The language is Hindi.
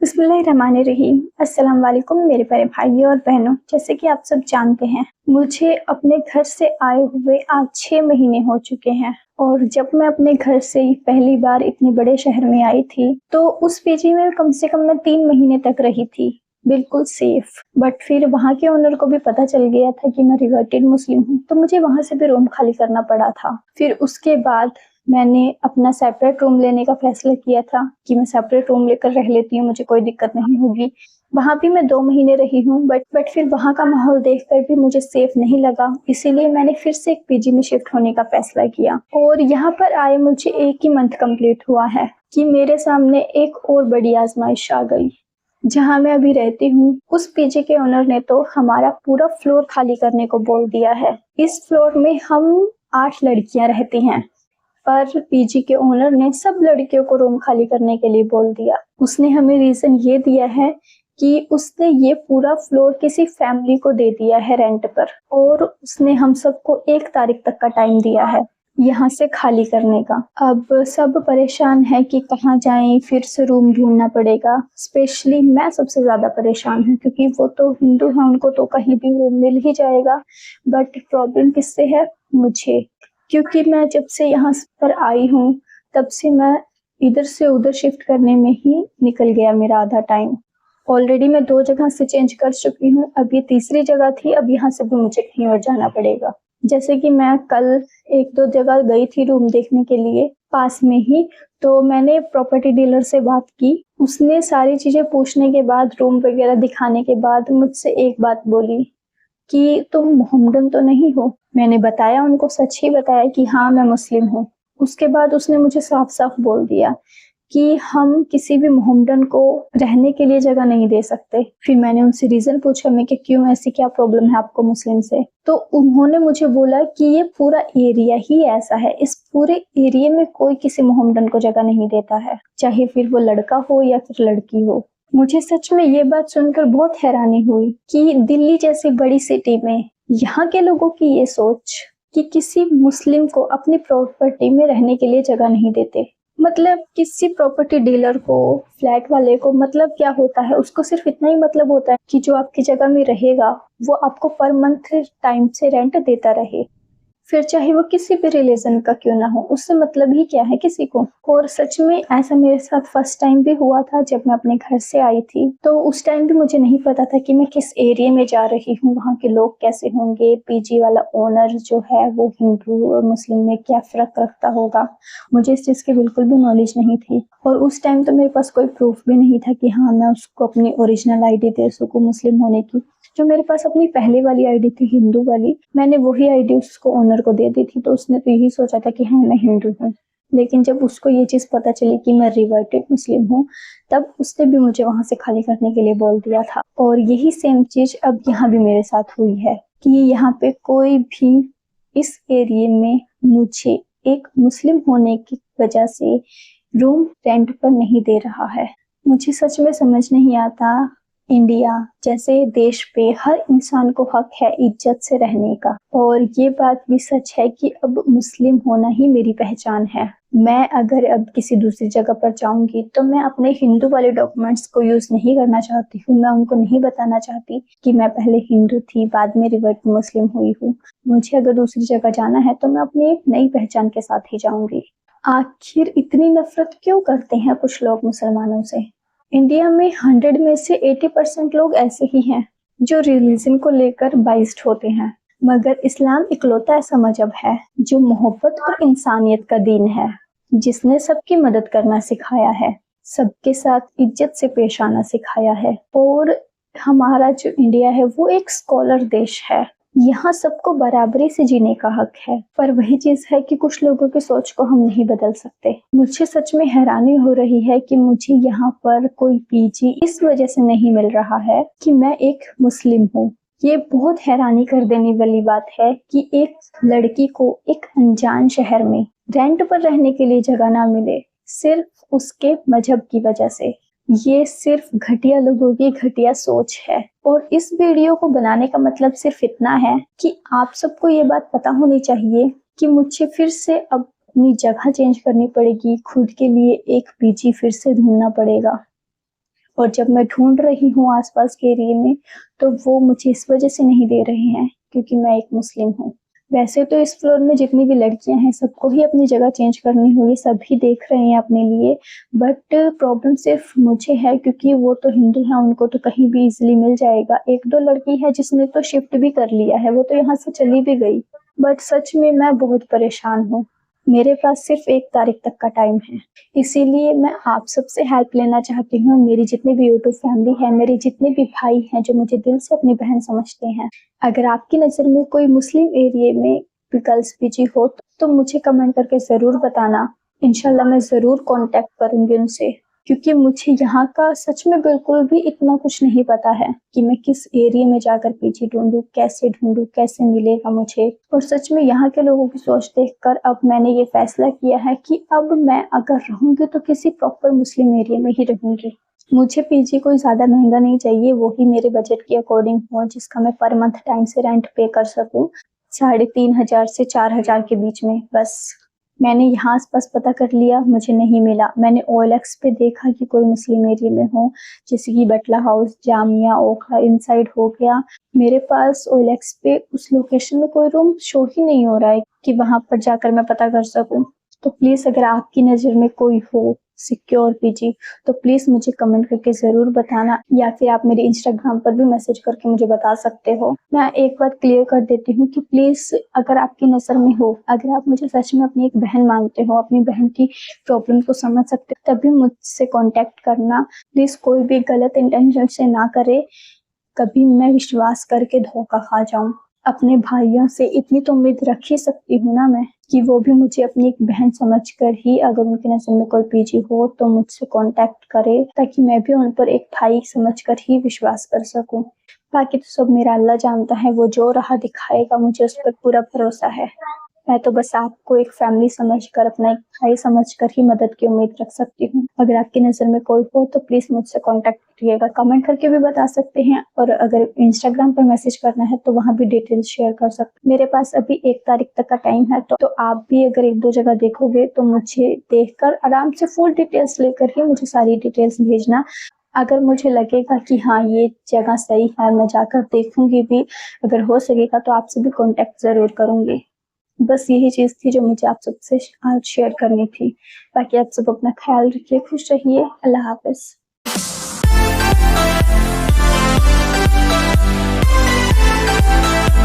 बिस्मिल्लाहिर्रहमानिर्रहीम। अस्सलाम वालेकुम मेरे प्यारे भाइयों और बहनों। जैसे कि आप सब जानते हैं, मुझे अपने घर से आए हुए आज 6 महीने हो चुके हैं और जब मैं अपने घर से पहली बार इतने बड़े शहर में आई थी तो उस पीजी में कम से कम मैं 3 महीने तक रही थी, बिल्कुल सेफ। बट फिर वहाँ के ओनर को भी पता चल गया था कि मैं रिवर्टेड मुस्लिम हूँ, तो मुझे वहाँ से भी रूम खाली करना पड़ा था। फिर उसके बाद मैंने अपना सेपरेट रूम लेने का फैसला किया था कि मैं सेपरेट रूम लेकर रह लेती हूँ, मुझे कोई दिक्कत नहीं होगी। वहाँ भी मैं 2 महीने रही हूँ, बट फिर वहाँ का माहौल देखकर भी मुझे सेफ नहीं लगा, इसीलिए मैंने फिर से एक पीजी में शिफ्ट होने का फैसला किया। और यहाँ पर आए मुझे 1 ही मंथ कंप्लीट हुआ है कि मेरे सामने एक और बड़ी आजमाइश आ गई। जहाँ मैं अभी रहती हूँ, उस पीजी के ओनर ने तो हमारा पूरा फ्लोर खाली करने को बोल दिया है। इस फ्लोर में हम 8 लड़कियां रहती हैं, पर पीजी के ओनर ने सब लड़कियों को रूम खाली करने के लिए बोल दिया। उसने हमें रीजन ये दिया है कि उसने ये पूरा फ्लोर किसी फैमिली को दे दिया है रेंट पर और उसने हम सबको 1 तारीख तक का टाइम दिया है यहाँ से खाली करने का। अब सब परेशान है कि कहाँ जाएं, फिर से रूम ढूंढना पड़ेगा। स्पेशली मैं सबसे ज्यादा परेशान हूँ क्योंकि वो तो हिंदू हैं, उनको तो कहीं भी रूम मिल ही जाएगा। बट प्रॉब्लम किससे है? मुझे, क्योंकि मैं जब से यहाँ पर आई हूँ तब से मैं इधर से उधर शिफ्ट करने में ही निकल गया मेरा आधा टाइम। ऑलरेडी मैं 2 जगह से चेंज कर चुकी हूँ, अब ये तीसरी जगह थी, अब यहाँ से भी मुझे कहीं और जाना पड़ेगा। जैसे कि मैं कल 1-2 जगह गई थी रूम देखने के लिए पास में ही, तो मैंने प्रॉपर्टी डीलर से बात की। उसने सारी चीजें पूछने के बाद, रूम वगैरह दिखाने के बाद मुझसे एक बात बोली कि तुम मोहम्मदन तो नहीं हो? मैंने बताया, उनको सच ही बताया कि हाँ मैं मुस्लिम हूँ। उसके बाद उसने मुझे साफ साफ बोल दिया कि हम किसी भी मोहम्मदन को रहने के लिए जगह नहीं दे सकते। फिर मैंने उनसे रीजन पूछा मैं कि क्यों, ऐसी क्या प्रॉब्लम है आपको मुस्लिम से? तो उन्होंने मुझे बोला कि ये पूरा एरिया ही ऐसा है, इस पूरे एरिया में कोई किसी मोहम्मदन को जगह नहीं देता है, चाहे फिर वो लड़का हो या फिर लड़की हो। मुझे सच में ये बात सुनकर बहुत हैरानी हुई कि दिल्ली जैसी बड़ी सिटी में यहाँ के लोगों की ये सोच कि किसी मुस्लिम को अपनी प्रॉपर्टी में रहने के लिए जगह नहीं देते। मतलब किसी प्रॉपर्टी डीलर को, फ्लैट वाले को मतलब क्या होता है? उसको सिर्फ इतना ही मतलब होता है कि जो आपकी जगह में रहेगा वो आपको पर मंथ टाइम से रेंट देता रहे, फिर चाहे वो किसी भी रिलीजन का क्यों ना हो, उससे मतलब ही क्या है किसी को। और सच में ऐसा मेरे साथ फर्स्ट टाइम भी हुआ था जब मैं अपने घर से आई थी। तो उस टाइम भी मुझे नहीं पता था कि मैं किस एरिया में जा रही हूँ, वहाँ के लोग कैसे होंगे, पीजी वाला ओनर जो है वो हिंदू और मुस्लिम में क्या फर्क रखता होगा। मुझे इस चीज की बिल्कुल भी नॉलेज नहीं थी और उस टाइम तो मेरे पास कोई प्रूफ भी नहीं था कि हाँ मैं उसको अपनी ओरिजिनल आईडी दे सकूँ मुस्लिम होने की। जो मेरे पास अपनी पहले वाली आईडी थी हिंदू वाली, मैंने वही आईडी उसको ओनर को दे दी थी, तो उसने तो यही सोचा था कि हाँ मैं हिंदू हूँ। लेकिन जब उसको ये चीज पता चली कि मैं रिवर्टेड मुस्लिम हूँ, तब उसने भी मुझे वहां से खाली करने के लिए बोल दिया था। और यही सेम चीज अब यहाँ भी मेरे साथ हुई है कि यहाँ पे कोई भी इस एरिया में मुझे एक मुस्लिम होने की वजह से रूम रेंट पर नहीं दे रहा है। मुझे सच में समझ नहीं आता, इंडिया जैसे देश पे हर इंसान को हक है इज्जत से रहने का, और ये बात भी सच है कि अब मुस्लिम होना ही मेरी पहचान है। मैं अगर अब किसी दूसरी जगह पर जाऊंगी तो मैं अपने हिंदू वाले डॉक्यूमेंट्स को यूज नहीं करना चाहती हूँ। मैं उनको नहीं बताना चाहती कि मैं पहले हिंदू थी, बाद में रिवर्ट मुस्लिम हुई हूँ। मुझे अगर दूसरी जगह जाना है तो मैं अपनी एक नई पहचान के साथ ही जाऊंगी। आखिर इतनी नफरत क्यों करते हैं कुछ लोग मुसलमानों से? इंडिया में 100 में से 80% लोग ऐसे ही हैं जो रिलीजन को लेकर बाइस्ड होते हैं, मगर इस्लाम इकलौता ऐसा मजहब है जो मोहब्बत और इंसानियत का दीन है, जिसने सबकी मदद करना सिखाया है, सबके साथ इज्जत से पेश आना सिखाया है। और हमारा जो इंडिया है वो एक स्कॉलर देश है, यहाँ सबको बराबरी से जीने का हक है। पर वही चीज है कि कुछ लोगों की सोच को हम नहीं बदल सकते। मुझे सच में हैरानी हो रही है कि मुझे यहाँ पर कोई पीजी इस वजह से नहीं मिल रहा है कि मैं एक मुस्लिम हूँ। ये बहुत हैरानी कर देने वाली बात है कि एक लड़की को एक अनजान शहर में रेंट पर रहने के लिए जगह ना मिले, सिर्फ उसके मजहब की वजह से। ये सिर्फ घटिया लोगों की घटिया सोच है। और इस वीडियो को बनाने का मतलब सिर्फ इतना है कि आप सबको ये बात पता होनी चाहिए कि मुझे फिर से अब अपनी जगह चेंज करनी पड़ेगी, खुद के लिए एक पीजी फिर से ढूंढना पड़ेगा। और जब मैं ढूंढ रही हूँ आसपास के एरिया में तो वो मुझे इस वजह से नहीं दे रहे हैं क्योंकि मैं एक मुस्लिम हूँ। वैसे तो इस फ्लोर में जितनी भी लड़कियां हैं सबको ही अपनी जगह चेंज करनी हुई, सभी देख रहे हैं अपने लिए, बट प्रॉब्लम सिर्फ मुझे है क्योंकि वो तो हिंदू हैं, उनको तो कहीं भी इजीली मिल जाएगा। एक दो लड़की है जिसने तो शिफ्ट भी कर लिया है, वो तो यहाँ से चली भी गई, बट सच में मैं बहुत परेशान हूँ। मेरे पास सिर्फ 1 तारीख तक का टाइम है, इसीलिए मैं आप सबसे हेल्प लेना चाहती हूँ। मेरी जितनी भी यूट्यूब फैमिली है, मेरे जितने भी भाई हैं जो मुझे दिल से अपनी बहन समझते हैं, अगर आपकी नज़र में कोई मुस्लिम एरिया में गर्ल्स पीजी हो तो मुझे कमेंट करके ज़रूर बताना। इंशाल्लाह मैं ज़रूर कांटेक्ट करूंगी उनसे, क्योंकि मुझे यहाँ का सच में बिल्कुल भी इतना कुछ नहीं पता है कि मैं किस एरिया में जाकर पीजी ढूंढूं, कैसे मिलेगा मुझे। और सच में यहाँ के लोगों की सोच देखकर अब मैंने ये फैसला किया है कि अब मैं अगर रहूंगी तो किसी प्रॉपर मुस्लिम एरिया में ही रहूंगी। मुझे पीजी कोई ज़्यादा महंगा नहीं चाहिए, वो ही मेरे बजट के अकॉर्डिंग हो, जिसका मैं पर मंथ टाइम से रेंट पे कर सकूं, 3,500 से 4,000 के बीच में बस। मैंने यहाँ आसपास पता कर लिया, मुझे नहीं मिला। मैंने OLX पे देखा कि कोई मुस्लिम एरिया में हो, जैसे कि बटला हाउस, जामिया, ओखला, इन साइड हो गया। मेरे पास OLX पे उस लोकेशन में कोई रूम शो ही नहीं हो रहा है कि वहां पर जाकर मैं पता कर सकूं। तो प्लीज अगर आपकी नज़र में कोई हो सिक्योर पीजी तो प्लीज मुझे कमेंट करके जरूर बताना, या फिर आप मेरे इंस्टाग्राम पर भी मैसेज करके मुझे बता सकते हो। मैं एक बात क्लियर कर देती हूँ कि प्लीज अगर आपकी नज़र में हो, अगर आप मुझे सच में अपनी एक बहन मानते हो, अपनी बहन की प्रॉब्लम को समझ सकते हो, तभी मुझसे कॉन्टेक्ट करना। प्लीज कोई भी गलत इंटेंशन से ना करे, कभी मैं विश्वास करके धोखा खा जाऊं। अपने भाइयों से इतनी तो उम्मीद रख ही सकती हूँ ना मैं, कि वो भी मुझे अपनी एक बहन समझकर ही, अगर उनके नज़र में कोई पीजी हो तो मुझसे कांटेक्ट करे, ताकि मैं भी उन पर एक भाई समझकर ही विश्वास कर सकूं। बाकी तो सब मेरा अल्लाह जानता है, वो जो राह दिखाएगा मुझे उस पर पूरा भरोसा है। मैं तो बस आपको एक फैमिली समझकर, अपना एक भाई समझकर ही मदद की उम्मीद रख सकती हूँ। अगर आपकी नज़र में कोई हो तो प्लीज मुझसे कांटेक्ट करिएगा, कमेंट करके भी बता सकते हैं, और अगर इंस्टाग्राम पर मैसेज करना है तो वहां भी डिटेल्स शेयर कर सकते हैं। मेरे पास अभी 1 तारीख तक का टाइम है, तो आप भी अगर 1-2 जगह देखोगे तो मुझे देखकर आराम से फुल डिटेल्स लेकर ही मुझे सारी डिटेल्स भेजना। अगर मुझे लगेगा कि हाँ ये जगह सही है, मैं जाकर देखूंगी भी, अगर हो सकेगा तो आपसे भी कांटेक्ट जरूर करूंगी। बस यही चीज़ थी जो मुझे आप सबसे आज शेयर करनी थी। बाकी आप सब अपना ख्याल रखिए, खुश रहिए, अल्लाह हाफ़िज़।